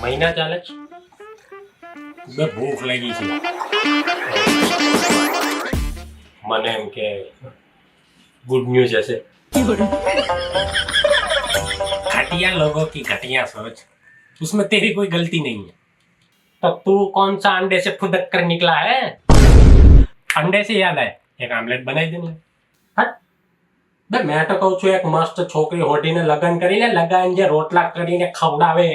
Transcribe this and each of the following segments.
મહિના ચાલે છે, બે ભૂખ લાગી છે મને, એમ કે गुड न्यूज ऐसे। घटिया लोगों की घटिया सोच, उसमें तेरी कोई गलती नहीं है। तो तू कौन सा अंडे से फुदक कर निकला है? अंडे से याद है, एक आमलेट बनाई देने। हट बे, मैं तो कहूं છું એક મસ્ત છોકરી હોટીને લગન કરીને લગાઈને જે રોટલા કરીને ખવડાવે।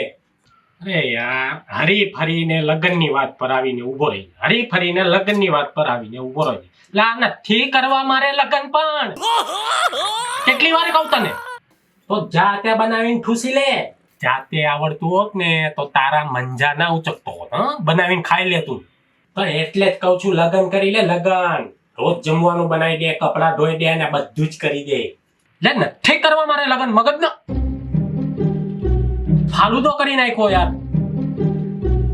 અરે યાર, હરી ફરીને લગનની વાત પર આવીને ઊભો રહી, હરી ફરીને લગનની વાત પર આવીને ઊભો રહી। લા નથી કરવા મારે લગન, પણ કેટલી વાર કહું તને, તો જાતે બનાવીને ઠૂસી લે। જાતે આવડતું હોત ને તો તારા મંજા ના ઉચકતો હોત, બનાવીને ખાઈ લે તું। તો એટલે જ કહું છું લગન કરી લે, લગન। રોજ જમવાનું બનાવી દે, કપડા ધોઈ દે ને બધું જ કરી દે। લે નથી કરવા મારે લગન, મગજ ન ફાલુદો કરી નાખ્યો યાર।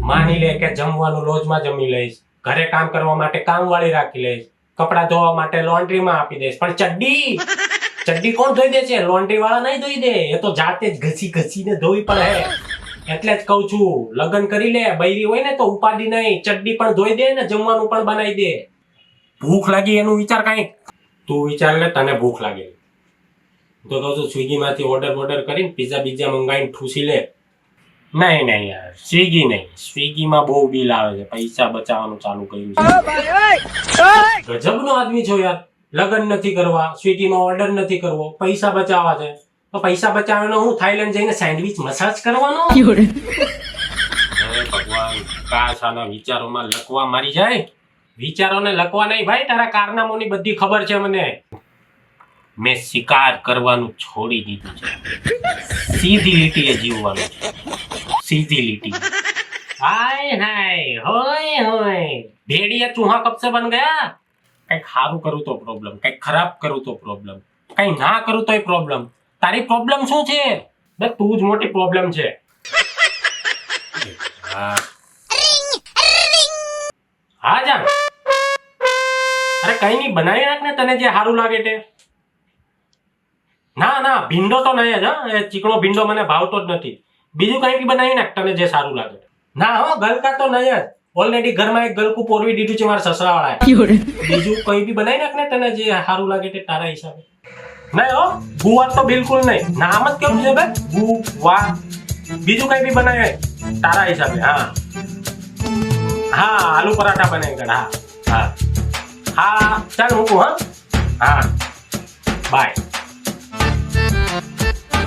માની લે કે જમવાનું લોજમાં જમી લઈશ, ઘરે કામ કરવા માટે કામવાળી રાખી લઈશ, કપડા ધોવા માટે લોન્ડ્રીમાં આપી દઈશ, પણ ચડ્ડી કોણ ધોઈ દે છે? લોન્ડ્રી વાળા નહીં ધોઈ દે, એ તો જાતે જ ઘસીને ધોવી પડે। એટલે જ કહું છું લગન કરી લે। બૈરી હોય ને તો ઉપાડી નહીં, ચડ્ડી પણ ધોઈ દે ને જમવાનું પણ બનાવી દે। ભૂખ લાગી એનું વિચાર કાંઈ, તું વિચાર લે તને ભૂખ લાગે તો કહું છું સ્વિગીમાંથી ઓર્ડર કરીને પીઝા બીઝા મંગાવીને ઠૂસી લે। નહીં યાર, સ્વિગી નહીં, સ્વિગીમાં બહુ બિલ આવે છે, પૈસા બચાવવાનું ચાલુ કર્યું છે। ગજબનો આદમી છો યાર, લગન નથી કરવા, સ્વિગીમાં ઓર્ડર નથી કરવો, પૈસા બચાવવા છે। તો પૈસા બચાવવાનો હું થાઈલેન્ડ જઈને સેન્ડવિચ મસાજ કરવાનો? ભગવાન, કાશ આના વિચારોમાં લકવા મારી જાય। વિચારોને લકવા નહીં ભાઈ, તારા કારનામોની બધી ખબર છે મને। મેં શિકાર કરવાનું છોડી દીધું છે, સીધી લીટીએ જીવવાનું છે, सीधी लीटी। हाय होय भेड़िया चूहा कब से बन गया? कई खारू करूं तो प्रॉब्लम, कई खराब करूं तो प्रॉब्लम, कई ना करूं तो प्रॉब्लम। तारी प्रॉब्लम શું છે? બે તું જ મોટી પ્રોબ્લેમ છે। હા જા, અરે કઈ નહીં, બનાવી નાખ ને તને જે સારું લાગે તે। ના ભીંડો તો નહીં જ, એ ચીકણો ભીંડો મને ભાવતો જ નથી। બીજું કઈ બી બનાવી નાખ તને જે સારું લાગે। ના હો, ગલકા તો નહીં જ, ઓલરેડી ઘરમાં એક ગલકું પોરવી દીધું છે મારા સસરાવાળાએ। બીજું કઈ બી બનાવી નાખ ને તને જે સારું લાગે તે તારા હિસાબે। નહીં હો, ગુવાર તો બિલકુલ નહીં, નામ જ કેવું છે ભાઈ, ગુવાર। બીજું કઈ બી બનાવે તારા હિસાબે। હા આલુ પરાઠા બનાવી કાઢ। હા ચાલ મૂકું। હા બાય।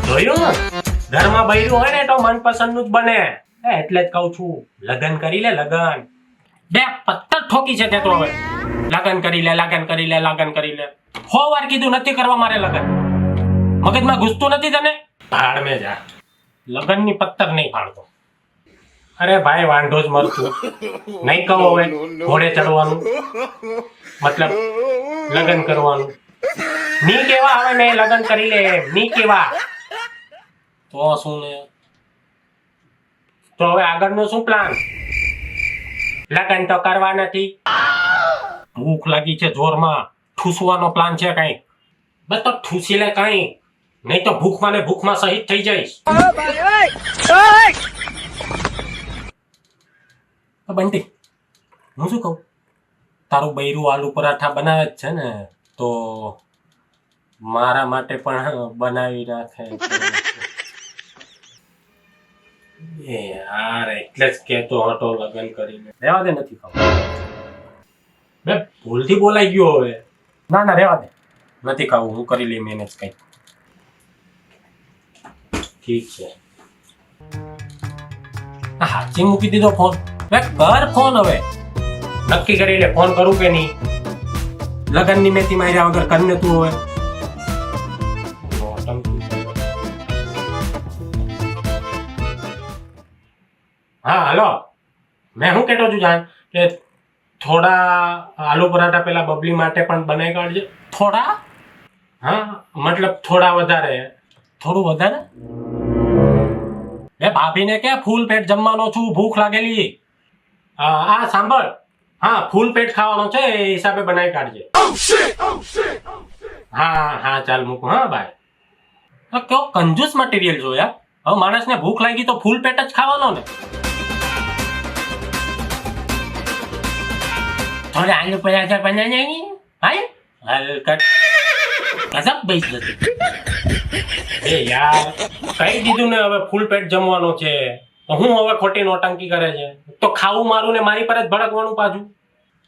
જોયું, ઘરમાં બૈરું હોય ને તો મનપસંદ નું જ બને। એટલે જ કહું છું લગન કરી લે, લગન। બે પત્તર ઠોકી છે તે તો હવે લગન કરી લે, લગન કરી લે, લગન કરી લે। 100 વાર કીધું નથી કરવા મારે લગન, મગજમાં ઘૂસતું નથી તને? ભાડ મે જા, લગન ની પત્તર નહીં ફાડતો। અરે ભાઈ વાંઢો જ મરતું, નહીં કહો હવે ઘોડે ચડવાનું મતલબ લગન કરવાનું ની કેવા? હવે મેં લગન કરી લે ની કેવા તો શું ને? તો હવે આગળનો શું પ્લાન? લગન તો કરવા નથી, ભૂખ લાગી છે જોરમાં, ઠૂસવાનો પ્લાન છે કઈ? બસ તો ઠૂસી લે કઈ, નહીં તો ભૂખમાં ને ભૂખમાં શહીદ થઈ જઈશ। બંટી, હું શું કહું, તારું બૈરું આલુ પરાઠા બનાવે જ છે ને, તો મારા માટે પણ બનાવી નાખે। યાર એટલે જ કેતો હતો લગન કરીને, રહેવા દે, નથી ખાવું। બે ભૂલથી બોલાઈ ગયો હવે। ના રહેવા દે, નથી ખાવું, હું કરી લઈ મેનેજ કઈ। ઠીક છે, હાચી મૂકી દીધો ફોન। બે કર ફોન હવે, નક્કી કરી લે ફોન કરું કે નહીં। લગન ની મેથી માર્યા વગર કરીને તું હવે। હા હલો, મેં શું કહેતો છું જાણ કે થોડા આલુ પરાઠા પેલા બબલી માટે પણ બનાવી કાઢજે। થોડા? હા મતલબ થોડા વધારે, થોડું વધારે। એ ભાભીને કે ફૂલ પેટ જમવાનો છું, ભૂખ લાગેલી। હા સાંભળ, હા ફૂલ પેટ ખાવાનો છે, એ હિસાબે બનાવી કાઢજે। હા હા ચાલ મૂકું હા ભાઈ. તો કેવો કંજૂસ મટીરિયલ જો યાર. હવે માણસને ભૂખ લાગી તો ફૂલ પેટ જ ખાવાનો ને. થોડે આલુ પરાઠા બનાવીને હાય હલકટ ગજબ બેસ જતી. એ યાર કહી દીધું ને હવે ફૂલ પેટ જમવાનો છે તો હું હવે ખોટી નોટંકી કરે છે તો ખાવું મારું ને મારી પર જ ભડકવાનું પાછું.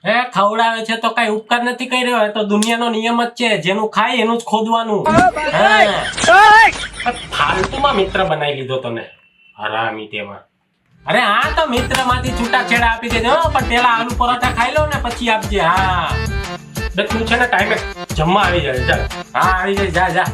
હે ખવડાવે છે તો કઈ ઉપકાર નથી કરી રહ્યો તો દુનિયાનો નિયમ જ છે જેનું ખાય એનું જ ખોદવાનું. ફાલતુમાં મિત્ર બનાવી લીધો તને હરામી તેમાં. અરે હા તો મિત્ર માંથી છૂટાછેડા આપી દેજો પણ પેલા આલુ પરોઠા ખાઈ લો ને પછી આપજે. હા તું છે ને ટાઈમે જમવા આવી જાય. ચાલ હા આવી જાય જા જા.